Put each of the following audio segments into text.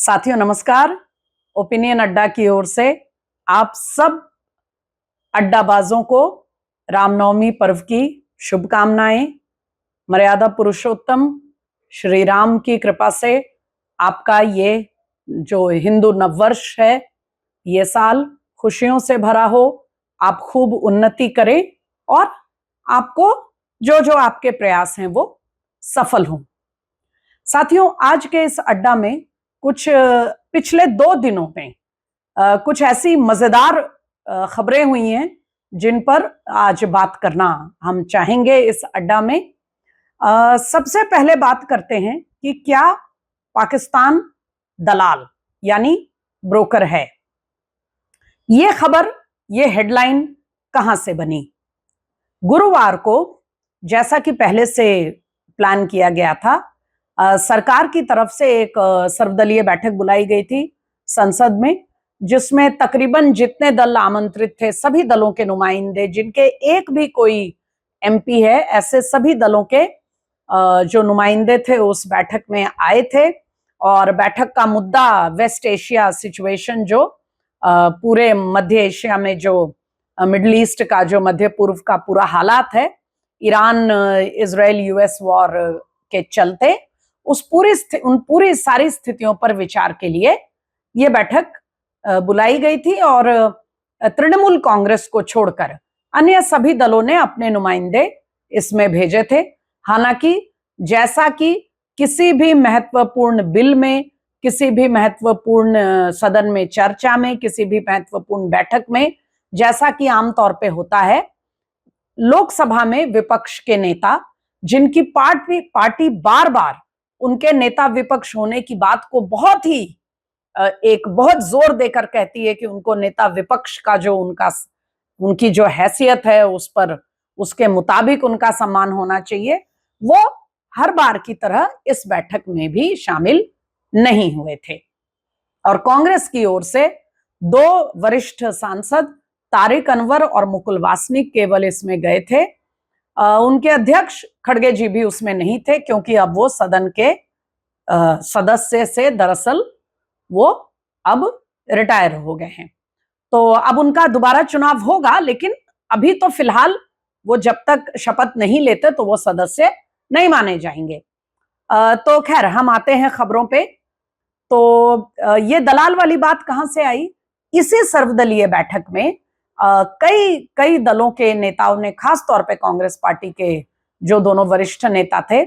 साथियों नमस्कार। ओपिनियन अड्डा की ओर से आप सब अड्डाबाजों को रामनवमी पर्व की शुभकामनाएं। मर्यादा पुरुषोत्तम श्री राम की कृपा से आपका ये जो हिंदू नववर्ष है, ये साल खुशियों से भरा हो। आप खूब उन्नति करें और आपको जो जो आपके प्रयास हैं वो सफल हों। साथियों, आज के इस अड्डा में कुछ पिछले 2 दिनों में कुछ ऐसी मजेदार खबरें हुई हैं जिन पर आज बात करना हम चाहेंगे इस अड्डा में। सबसे पहले बात करते हैं कि क्या पाकिस्तान दलाल यानी ब्रोकर है। ये खबर, ये हेडलाइन कहां से बनी? गुरुवार को, जैसा कि पहले से प्लान किया गया था, सरकार की तरफ से एक सर्वदलीय बैठक बुलाई गई थी संसद में, जिसमें तकरीबन जितने दल आमंत्रित थे, सभी दलों के नुमाइंदे, जिनके एक भी कोई एमपी है, ऐसे सभी दलों के जो नुमाइंदे थे उस बैठक में आए थे। और बैठक का मुद्दा वेस्ट एशिया सिचुएशन, जो पूरे मध्य एशिया में, जो मिडिल ईस्ट का, जो मध्य पूर्व का पूरा हालात है, ईरान इजराइल यूएस वॉर के चलते उन पूरी सारी स्थितियों पर विचार के लिए ये बैठक बुलाई गई थी। और तृणमूल कांग्रेस को छोड़कर अन्य सभी दलों ने अपने नुमाइंदे इसमें भेजे थे। हालांकि जैसा कि किसी भी महत्वपूर्ण बिल में, किसी भी महत्वपूर्ण सदन में चर्चा में, किसी भी महत्वपूर्ण बैठक में, जैसा कि आमतौर पे होता है, लोकसभा में विपक्ष के नेता, जिनकी पार्टी बार बार उनके नेता विपक्ष होने की बात को बहुत जोर देकर कहती है कि उनको नेता विपक्ष का जो उनकी जो हैसियत है उस पर, उसके मुताबिक उनका सम्मान होना चाहिए, वो हर बार की तरह इस बैठक में भी शामिल नहीं हुए थे। और कांग्रेस की ओर से 2 वरिष्ठ सांसद तारिक अनवर और मुकुल वासनिक केवल इसमें गए थे। उनके अध्यक्ष खड़गे जी भी उसमें नहीं थे, क्योंकि अब वो सदन के सदस्य से दरअसल वो अब रिटायर हो गए हैं। तो अब उनका दोबारा चुनाव होगा, लेकिन अभी तो फिलहाल वो जब तक शपथ नहीं लेते तो वो सदस्य नहीं माने जाएंगे। तो खैर, हम आते हैं खबरों पे। तो ये दलाल वाली बात कहां से आई? इसी सर्वदलीय बैठक में कई दलों के नेताओं ने, खास तौर पे कांग्रेस पार्टी के जो दोनों वरिष्ठ नेता थे,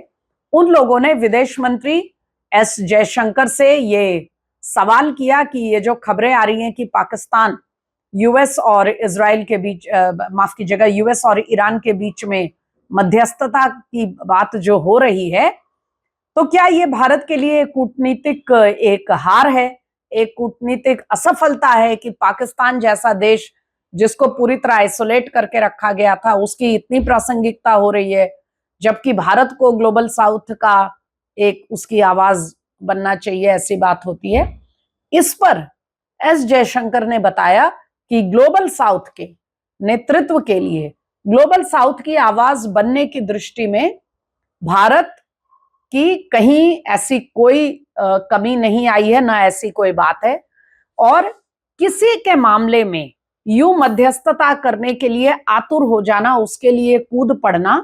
उन लोगों ने विदेश मंत्री एस जयशंकर से ये सवाल किया कि ये जो खबरें आ रही हैं कि पाकिस्तान यूएस और इजराइल के बीच, माफ कीजिएगा, यूएस और ईरान के बीच में मध्यस्थता की बात जो हो रही है, तो क्या ये भारत के लिए कूटनीतिक एक हार है, एक कूटनीतिक असफलता है कि पाकिस्तान जैसा देश, जिसको पूरी तरह आइसोलेट करके रखा गया था, उसकी इतनी प्रासंगिकता हो रही है, जबकि भारत को ग्लोबल साउथ का एक उसकी आवाज बनना चाहिए, ऐसी बात होती है। इस पर एस जयशंकर ने बताया कि ग्लोबल साउथ के नेतृत्व के लिए, ग्लोबल साउथ की आवाज बनने की दृष्टि में भारत की कहीं ऐसी कोई कमी नहीं आई है, ना ऐसी कोई बात है। और किसी के मामले में यूं मध्यस्थता करने के लिए आतुर हो जाना, उसके लिए कूद पड़ना,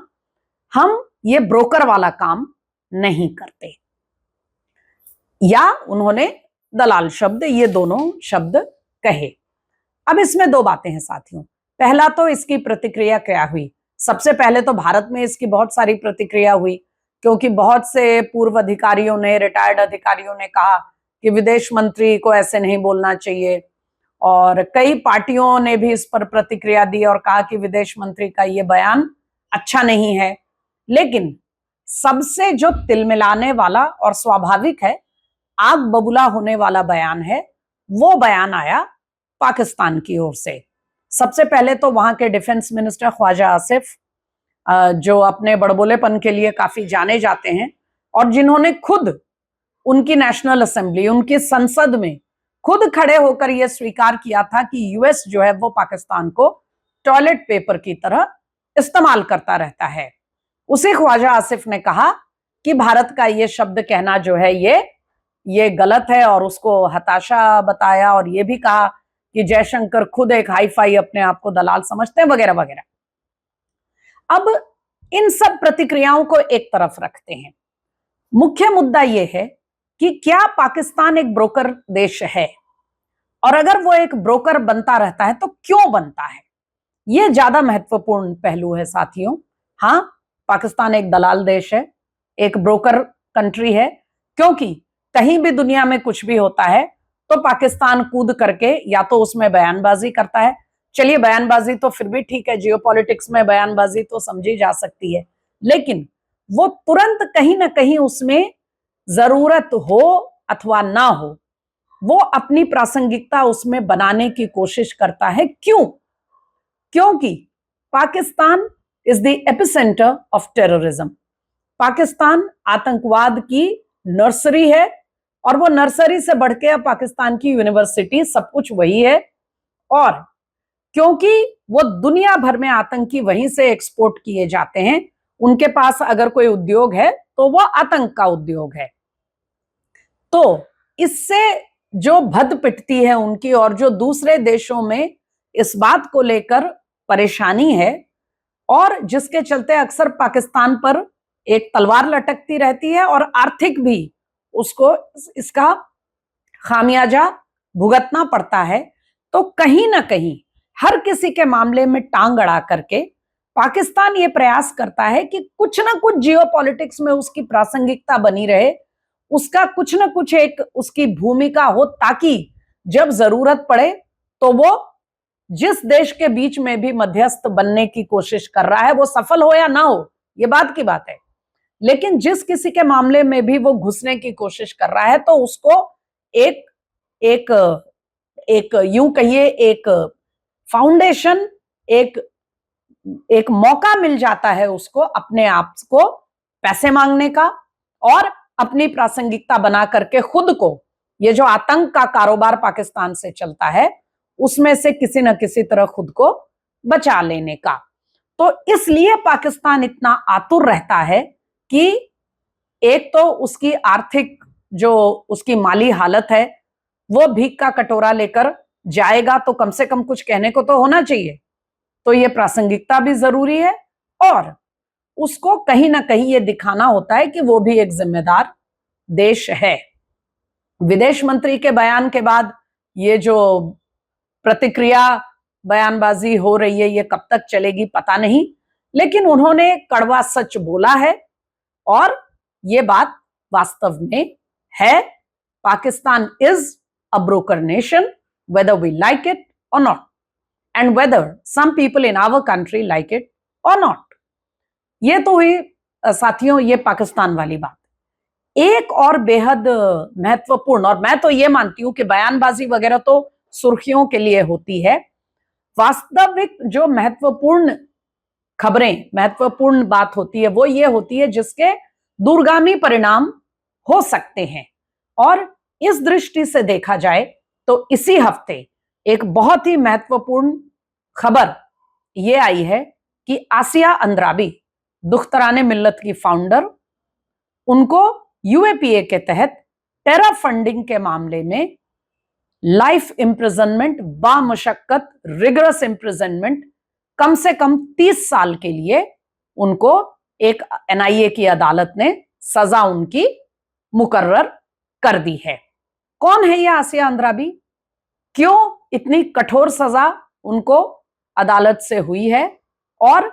हम ये ब्रोकर वाला काम नहीं करते। या उन्होंने दलाल शब्द, ये दोनों शब्द कहे। अब इसमें 2 बातें हैं साथियों। पहला तो इसकी प्रतिक्रिया क्या हुई। सबसे पहले तो भारत में इसकी बहुत सारी प्रतिक्रिया हुई, क्योंकि बहुत से पूर्व अधिकारियों ने, रिटायर्ड अधिकारियों ने कहा कि विदेश मंत्री को ऐसे नहीं बोलना चाहिए। और कई पार्टियों ने भी इस पर प्रतिक्रिया दी और कहा कि विदेश मंत्री का ये बयान अच्छा नहीं है। लेकिन सबसे जो तिलमिलाने वाला और स्वाभाविक है, आग बबूला होने वाला बयान है, वो बयान आया पाकिस्तान की ओर से। सबसे पहले तो वहां के डिफेंस मिनिस्टर ख्वाजा आसिफ, जो अपने बड़बोलेपन के लिए काफी जाने जाते हैं, और जिन्होंने खुद उनकी नेशनल असेंबली, उनकी संसद में खुद खड़े होकर यह स्वीकार किया था कि यूएस जो है वो पाकिस्तान को टॉयलेट पेपर की तरह इस्तेमाल करता रहता है। उसी ख्वाजा आसिफ ने कहा कि भारत का ये शब्द कहना जो है ये ये गलत है और उसको हताशा बताया और ये भी कहा कि जयशंकर खुद एक हाई फाई अपने आप को दलाल समझते हैं वगैरह वगैरह। अब इन सब प्रतिक्रियाओं को एक तरफ रखते हैं, मुख्य मुद्दा यह है कि क्या पाकिस्तान एक ब्रोकर देश है, और अगर वो एक ब्रोकर बनता रहता है तो क्यों बनता है, यह ज्यादा महत्वपूर्ण पहलू है साथियों। हाँ, पाकिस्तान एक दलाल देश है, एक ब्रोकर कंट्री है, क्योंकि कहीं भी दुनिया में कुछ भी होता है तो पाकिस्तान कूद करके या तो उसमें बयानबाजी करता है। चलिए, बयानबाजी तो फिर भी ठीक है, जियोपॉलिटिक्स में बयानबाजी तो समझी जा सकती है, लेकिन वो तुरंत कहीं ना कहीं उसमें जरूरत हो अथवा ना हो, वो अपनी प्रासंगिकता उसमें बनाने की कोशिश करता है। क्यों? क्योंकि Pakistan is the epicentre of terrorism. Pakistan आतंकवाद की नर्सरी है, और वो नर्सरी से बढ़ के पाकिस्तान की यूनिवर्सिटी सब कुछ वही है, और क्योंकि वो दुनिया भर में आतंकी वहीं से एक्सपोर्ट किए जाते हैं, उनके पास अगर कोई उद्योग है तो वो आतंक का उद्योग है। तो इससे जो भद पिटती है उनकी, और जो दूसरे देशों में इस बात को लेकर परेशानी है, और जिसके चलते अक्सर पाकिस्तान पर एक तलवार लटकती रहती है और आर्थिक भी उसको इसका खामियाजा भुगतना पड़ता है, तो कहीं ना कहीं हर किसी के मामले में टांग अड़ा करके पाकिस्तान ये प्रयास करता है कि कुछ ना कुछ जियोपॉलिटिक्स में उसकी प्रासंगिकता बनी रहे, उसका कुछ ना कुछ एक उसकी भूमिका हो, ताकि जब जरूरत पड़े तो वो जिस देश के बीच में भी मध्यस्थ बनने की कोशिश कर रहा है, वो सफल हो या ना हो ये बात की बात है, लेकिन जिस किसी के मामले में भी वो घुसने की कोशिश कर रहा है तो उसको एक एक एक यूं कहिए एक फाउंडेशन, एक एक मौका मिल जाता है उसको अपने आप को पैसे मांगने का, और अपनी प्रासंगिकता बना करके खुद को, ये जो आतंक का कारोबार पाकिस्तान से चलता है उसमें से किसी न किसी तरह खुद को बचा लेने का। तो इसलिए पाकिस्तान इतना आतुर रहता है कि एक तो उसकी आर्थिक जो उसकी माली हालत है, वो भीख का कटोरा लेकर जाएगा तो कम से कम कुछ कहने को तो होना चाहिए, तो ये प्रासंगिकता भी जरूरी है, और उसको कहीं ना कहीं ये दिखाना होता है कि वो भी एक जिम्मेदार देश है। विदेश मंत्री के बयान के बाद ये जो प्रतिक्रिया बयानबाजी हो रही है ये कब तक चलेगी पता नहीं, लेकिन उन्होंने कड़वा सच बोला है, और ये बात वास्तव में है। Pakistan is a broker nation, whether we like it or not, and whether some people in our country like it or not। ये तो हुई साथियों ये पाकिस्तान वाली बात। एक और बेहद महत्वपूर्ण, और मैं तो ये मानती हूं कि बयानबाजी वगैरह तो सुर्खियों के लिए होती है, वास्तविक जो महत्वपूर्ण खबरें, महत्वपूर्ण बात होती है वो ये होती है जिसके दूरगामी परिणाम हो सकते हैं। और इस दृष्टि से देखा जाए तो इसी हफ्ते एक बहुत ही महत्वपूर्ण खबर ये आई है कि आसिया अंद्राबी, दुख्तराने मिल्लत की फाउंडर, उनको यूएपीए के तहत टेरर फंडिंग के मामले में लाइफ इम्प्रिजनमेंट, बामुशक्कत रिगरस इम्प्रिजनमेंट, कम से कम 30 साल के लिए उनको एक एनआईए की अदालत ने सजा उनकी मुकर्रर कर दी है। कौन है यह आसिया अंद्राबी? क्यों इतनी कठोर सजा उनको अदालत से हुई है, और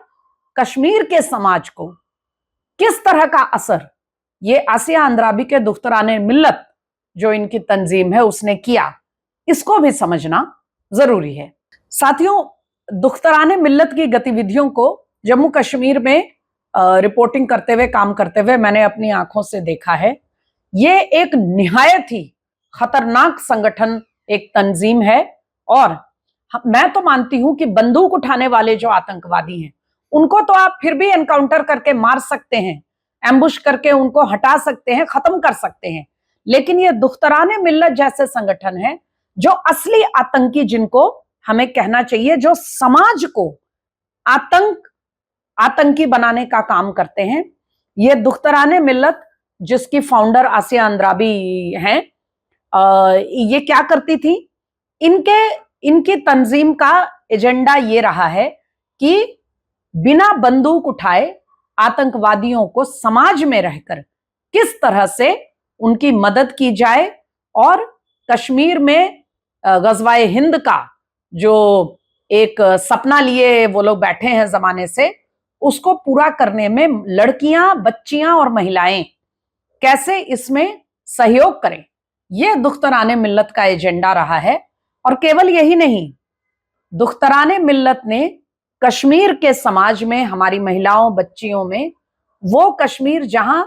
कश्मीर के समाज को किस तरह का असर ये आसिया अंद्राबी के दुख्तराने मिल्लत जो इनकी तंजीम है उसने किया, इसको भी समझना जरूरी है। साथियों, दुख्तराने मिल्लत की गतिविधियों को जम्मू कश्मीर में रिपोर्टिंग करते हुए, काम करते हुए मैंने अपनी आंखों से देखा है। ये एक निहायत ही खतरनाक संगठन, एक तंजीम है, और मैं तो मानती हूं कि बंदूक उठाने वाले जो आतंकवादी हैं उनको तो आप फिर भी एनकाउंटर करके मार सकते हैं, एम्बुश करके उनको हटा सकते हैं, खत्म कर सकते हैं, लेकिन ये दुख्तराने मिल्लत जैसे संगठन है जो असली आतंकी, जिनको हमें कहना चाहिए जो समाज को आतंकी बनाने का काम करते हैं, ये दुख्तराने मिल्लत जिसकी फाउंडर आसिया अंद्राबी हैं, ये क्या करती थी? इनके इनकी तंजीम का एजेंडा ये रहा है कि बिना बंदूक उठाए आतंकवादियों को समाज में रहकर किस तरह से उनकी मदद की जाए और कश्मीर में गजवाए हिंद का जो एक सपना लिए वो लोग बैठे हैं जमाने से, उसको पूरा करने में लड़कियां, बच्चियां और महिलाएं कैसे इसमें सहयोग करें, यह दुख्तराने मिल्लत का एजेंडा रहा है। और केवल यही नहीं, दुख्तराने मिल्लत ने कश्मीर के समाज में हमारी महिलाओं, बच्चियों में, वो कश्मीर जहां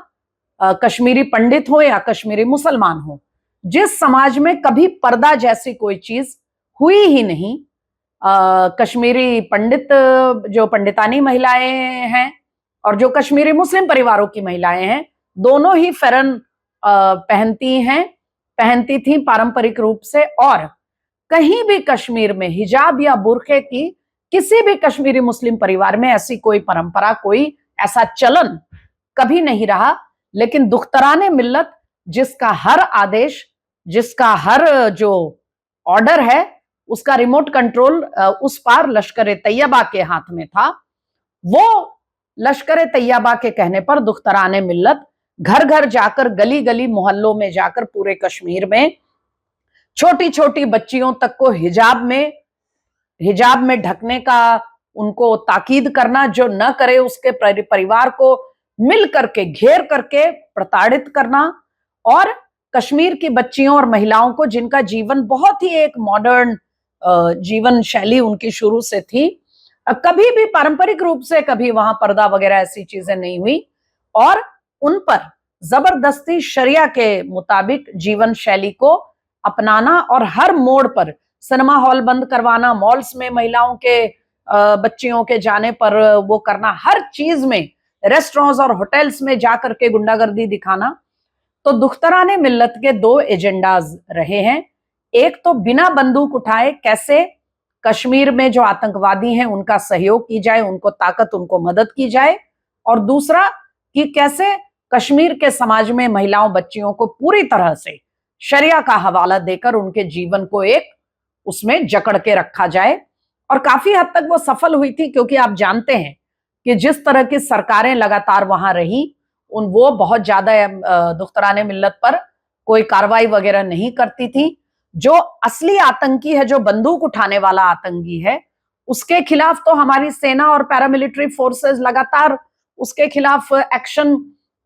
कश्मीरी पंडित हो या कश्मीरी मुसलमान हो, जिस समाज में कभी पर्दा जैसी कोई चीज हुई ही नहीं, कश्मीरी पंडित, जो पंडितानी महिलाएं हैं और जो कश्मीरी मुस्लिम परिवारों की महिलाएं हैं, दोनों ही फेरन पहनती थी पारंपरिक रूप से। और कहीं भी कश्मीर में हिजाब या बुर्के की किसी भी कश्मीरी मुस्लिम परिवार में ऐसी कोई परंपरा, कोई ऐसा चलन कभी नहीं रहा। लेकिन दुख्तराने मिल्लत, जिसका हर आदेश, जिसका हर जो ऑर्डर है, उसका रिमोट कंट्रोल उस पार लश्कर तैयबा के हाथ में था, वो लश्कर तैयबा के कहने पर दुख्तराने मिल्लत घर घर जाकर, गली गली मोहल्लों में जाकर, पूरे कश्मीर में छोटी छोटी बच्चियों तक को हिजाब में ढकने का उनको ताकीद करना, जो न करे उसके परिवार को मिल करके, घेर करके प्रताड़ित करना। और कश्मीर की बच्चियों और महिलाओं को, जिनका जीवन बहुत ही एक मॉडर्न जीवन शैली उनकी शुरू से थी, कभी भी पारंपरिक रूप से कभी वहां पर्दा वगैरह ऐसी चीजें नहीं हुई, और उन पर जबरदस्ती शरिया के मुताबिक जीवन शैली को अपनाना और हर मोड़ पर सिनेमा हॉल बंद करवाना, मॉल्स में महिलाओं के बच्चियों के जाने पर वो करना, हर चीज में, रेस्टोरेंट्स और होटल्स में जाकर के गुंडागर्दी दिखाना। तो दुख्तराने मिल्लत के दो एजेंडाज रहे हैं। एक तो बिना बंदूक उठाए कैसे कश्मीर में जो आतंकवादी हैं उनका सहयोग की जाए, उनको ताकत, उनको मदद की जाए, और दूसरा कि कैसे कश्मीर के समाज में महिलाओं, बच्चियों को पूरी तरह से शरिया का हवाला देकर उनके जीवन को एक उसमें जकड़ के रखा जाए। और काफी हद तक वो सफल हुई थी, क्योंकि आप जानते हैं कि जिस तरह की सरकारें लगातार वहां रही, वो बहुत ज्यादा दुख्तराने मिल्लत पर कोई कार्रवाई वगैरह नहीं करती थी। जो असली आतंकी है, जो बंदूक उठाने वाला आतंकी है, उसके खिलाफ तो हमारी सेना और पैरामिलिट्री फोर्सेस लगातार उसके खिलाफ एक्शन,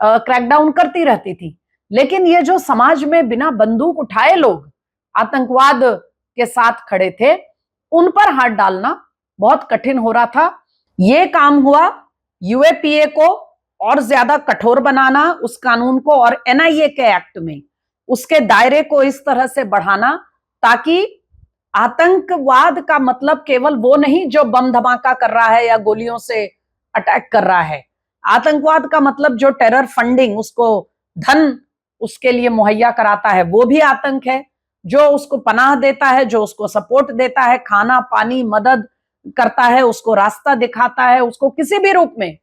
क्रैकडाउन करती रहती थी। लेकिन ये जो समाज में बिना बंदूक उठाए लोग आतंकवाद के साथ खड़े थे, उन पर हाथ डालना बहुत कठिन हो रहा था। ये काम हुआ यूएपीए को और ज्यादा कठोर बनाना, उस कानून को, और एनआईए के एक्ट में उसके दायरे को इस तरह से बढ़ाना ताकि आतंकवाद का मतलब केवल वो नहीं जो बम धमाका कर रहा है या गोलियों से अटैक कर रहा है। आतंकवाद का मतलब जो टेरर फंडिंग, उसको धन उसके लिए मुहैया कराता है, वो भी आतंक है। जो उसको पनाह देता है, जो उसको सपोर्ट देता है, खाना पानी मदद करता है, उसको रास्ता दिखाता है, उसको किसी भी रूप में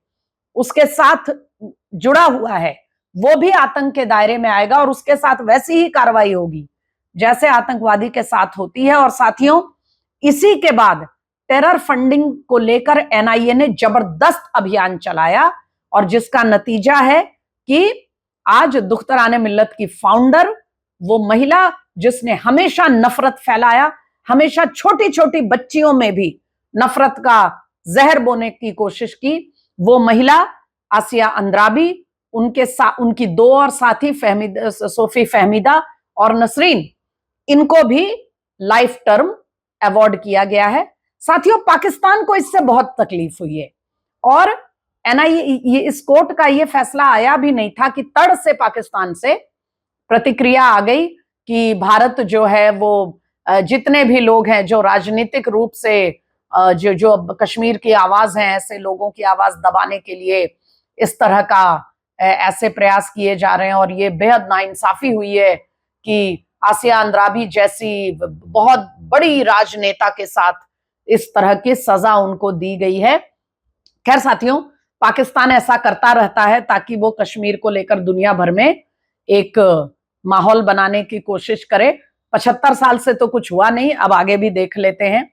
उसके साथ जुड़ा हुआ है, वो भी आतंक के दायरे में आएगा और उसके साथ वैसी ही कार्रवाई होगी जैसे आतंकवादी के साथ होती है। और साथियों, इसी के बाद टेरर फंडिंग को लेकर एनआईए ने जबरदस्त अभियान चलाया, और जिसका नतीजा है कि आज दुख्तराने मिल्लत की फाउंडर, वो महिला जिसने हमेशा नफरत फैलाया, हमेशा छोटी छोटी बच्चियों में भी नफरत का जहर बोने की कोशिश की, वो महिला आसिया अंद्राबी, उनकी दो और साथी सोफी फहमीदा और नसरीन, इनको भी लाइफ टर्म अवार्ड किया गया है। साथियों, पाकिस्तान को इससे बहुत तकलीफ हुई है, और एनआईए, इस कोर्ट का ये फैसला आया भी नहीं था कि तड़ से पाकिस्तान से प्रतिक्रिया आ गई कि भारत जो है वो जितने भी लोग हैं जो राजनीतिक रूप से जो कश्मीर की आवाज हैं, ऐसे लोगों की आवाज दबाने के लिए इस तरह का ऐसे प्रयास किए जा रहे हैं। और ये बेहद नाइंसाफी हुई है कि आसिया अंद्राबी जैसी बहुत बड़ी राजनेता के साथ इस तरह की सजा उनको दी गई है। खैर साथियों, पाकिस्तान ऐसा करता रहता है ताकि वो कश्मीर को लेकर दुनिया भर में एक माहौल बनाने की कोशिश करे। 75 साल से तो कुछ हुआ नहीं, अब आगे भी देख लेते हैं।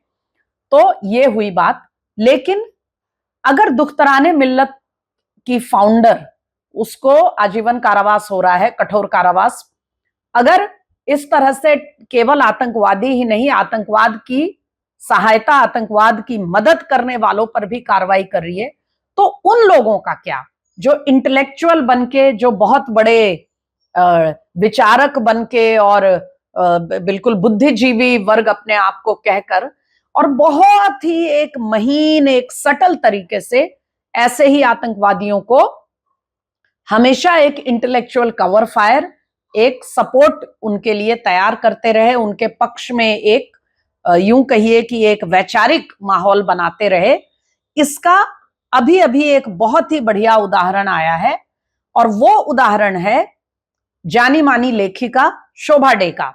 तो ये हुई बात। लेकिन अगर दुख्तराने मिल्लत की फाउंडर, उसको आजीवन कारावास हो रहा है, कठोर कारावास, अगर इस तरह से केवल आतंकवादी ही नहीं, आतंकवाद की सहायता, आतंकवाद की मदद करने वालों पर भी कार्रवाई कर रही है, तो उन लोगों का क्या, जो इंटेलेक्चुअल बनके, जो बहुत बड़े विचारक बनके और बिल्कुल बुद्धिजीवी वर्ग अपने आप को कहकर, और बहुत ही एक महीन, एक सटल तरीके से ऐसे ही आतंकवादियों को हमेशा एक इंटेलेक्चुअल कवर फायर, एक सपोर्ट उनके लिए तैयार करते रहे, उनके पक्ष में एक यूं कहिए कि एक वैचारिक माहौल बनाते रहे। इसका अभी अभी एक बहुत ही बढ़िया उदाहरण आया है, और वो उदाहरण है जानी मानी लेखिका शोभा डे का।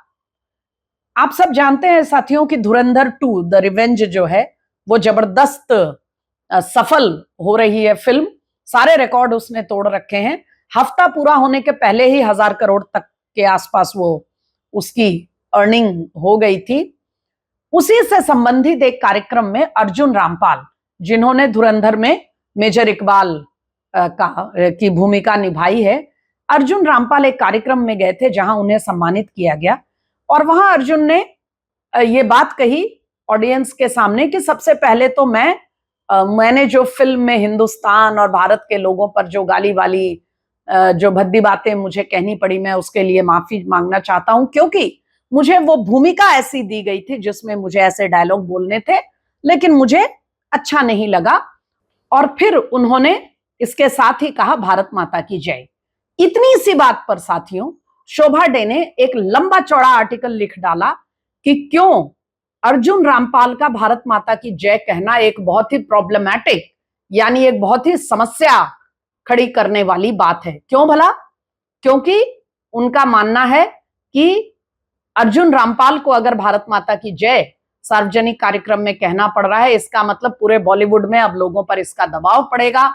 आप सब जानते हैं साथियों कि धुरंधर 2 द रिवेंज जो है वो जबरदस्त सफल हो रही है फिल्म। सारे रिकॉर्ड उसने तोड़ रखे हैं। हफ्ता पूरा होने के पहले ही 1000 करोड़ तक के आसपास वो उसकी अर्निंग हो गई थी। उसी से संबंधित एक कार्यक्रम में अर्जुन रामपाल, जिन्होंने धुरंधर में मेजर इकबाल की भूमिका निभाई है, अर्जुन रामपाल एक कार्यक्रम में गए थे जहां उन्हें सम्मानित किया गया, और वहां अर्जुन ने ये बात कही ऑडियंस के सामने कि सबसे पहले तो मैंने जो फिल्म में हिंदुस्तान और भारत के लोगों पर जो गाली वाली जो भद्दी बातें मुझे कहनी पड़ी, मैं उसके लिए माफी मांगना चाहता हूं, क्योंकि मुझे वो भूमिका ऐसी दी गई थी जिसमें मुझे ऐसे डायलॉग बोलने थे, लेकिन मुझे अच्छा नहीं लगा। और फिर उन्होंने इसके साथ ही कहा भारत माता की जय। इतनी सी बात पर साथियों शोभा डे ने एक लंबा चौड़ा आर्टिकल लिख डाला कि क्यों अर्जुन रामपाल का भारत माता की जय कहना एक बहुत ही प्रॉब्लमैटिक, यानी एक बहुत ही समस्या खड़ी करने वाली बात है। क्यों भला? क्योंकि उनका मानना है कि अर्जुन रामपाल को अगर भारत माता की जय सार्वजनिक कार्यक्रम में कहना पड़ रहा है, इसका मतलब पूरे बॉलीवुड में अब लोगों पर इसका दबाव पड़ेगा,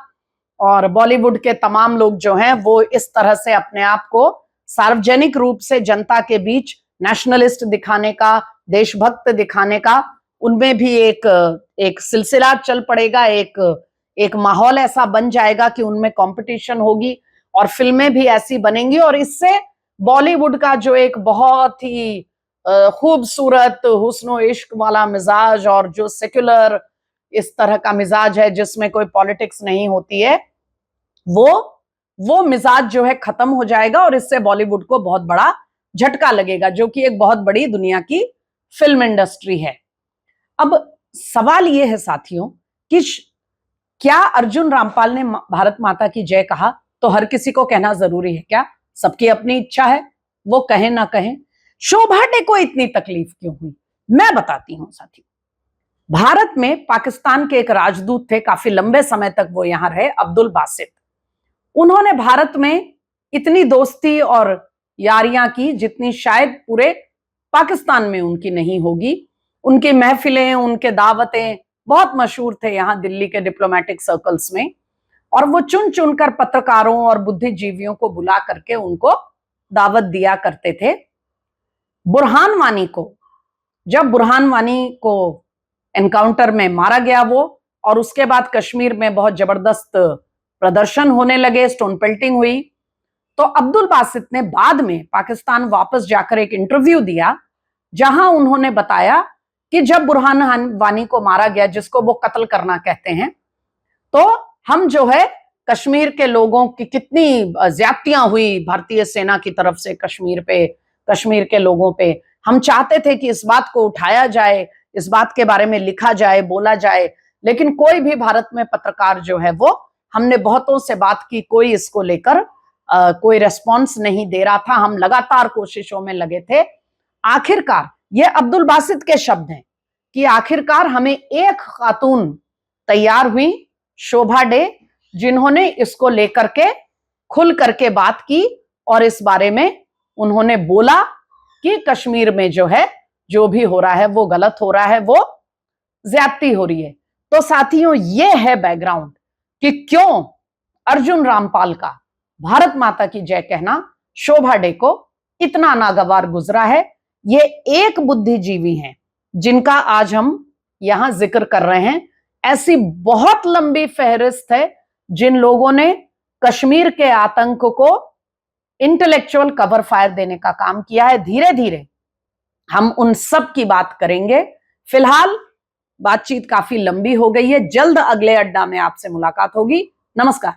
और बॉलीवुड के तमाम लोग जो हैं वो इस तरह से अपने आप को सार्वजनिक रूप से जनता के बीच नेशनलिस्ट दिखाने का, देशभक्त दिखाने का, उनमें भी एक सिलसिला चल पड़ेगा, एक माहौल ऐसा बन जाएगा कि उनमें कंपटीशन होगी और फिल्में भी ऐसी बनेंगी, और इससे बॉलीवुड का जो एक बहुत ही खूबसूरत हुस्न इश्क वाला मिजाज और जो सेक्युलर इस तरह का मिजाज है जिसमें कोई पॉलिटिक्स नहीं होती है, वो मिजाज जो है खत्म हो जाएगा, और इससे बॉलीवुड को बहुत बड़ा झटका लगेगा, जो कि एक बहुत बड़ी दुनिया की फिल्म इंडस्ट्री है। अब सवाल ये है साथियों कि क्या अर्जुन रामपाल ने भारत माता की जय कहा तो हर किसी को कहना जरूरी है क्या? सबकी अपनी इच्छा है, वो कहें ना कहें। शोभा डे को इतनी तकलीफ क्यों हुई, मैं बताती हूं साथियों। भारत में पाकिस्तान के एक राजदूत थे, काफी लंबे समय तक वो यहां रहे, अब्दुल बासित। उन्होंने भारत में इतनी दोस्ती और यारियां की जितनी शायद पूरे पाकिस्तान में उनकी नहीं होगी। उनकी महफिलें, उनके दावतें बहुत मशहूर थे यहाँ दिल्ली के डिप्लोमेटिक सर्कल्स में, और वो चुन चुनकर पत्रकारों और बुद्धिजीवियों को बुला करके उनको दावत दिया करते थे। बुरहान वानी को, जब बुरहान वानी को एनकाउंटर में मारा गया वो, और उसके बाद कश्मीर में बहुत जबरदस्त प्रदर्शन होने लगे, स्टोन पेल्टिंग हुई, तो अब्दुल बासित ने बाद में पाकिस्तान वापस जाकर एक इंटरव्यू दिया जहां उन्होंने बताया कि जब बुरहान वानी को मारा गया, जिसको वो कत्ल करना कहते हैं, तो हम जो है कश्मीर के लोगों की कितनी ज्यादतियां हुई भारतीय सेना की तरफ से कश्मीर के लोगों पे, हम चाहते थे कि इस बात को उठाया जाए, इस बात के बारे में लिखा जाए, बोला जाए, लेकिन कोई भी भारत में पत्रकार जो है वो, हमने बहुतों से बात की, कोई इसको लेकर कोई रेस्पॉन्स नहीं दे रहा था, हम लगातार कोशिशों में लगे थे। आखिरकार ये अब्दुल बासित के शब्द हैं कि आखिरकार हमें एक खातून तैयार हुई, शोभा डे, जिन्होंने इसको लेकर के खुल करके बात की, और इस बारे में उन्होंने बोला कि कश्मीर में जो है जो भी हो रहा है वो गलत हो रहा है, वो ज्यादती हो रही है। तो साथियों ये है बैकग्राउंड कि क्यों अर्जुन रामपाल का भारत माता की जय कहना शोभा डे को इतना नागवार गुजरा है। ये एक बुद्धिजीवी हैं जिनका आज हम यहां जिक्र कर रहे हैं। ऐसी बहुत लंबी फहरिस्त है जिन लोगों ने कश्मीर के आतंक को इंटेलेक्चुअल कवर फायर देने का काम किया है। धीरे धीरे हम उन सब की बात करेंगे। फिलहाल बातचीत काफी लंबी हो गई है। जल्द अगले अड्डा में आपसे मुलाकात होगी। नमस्कार।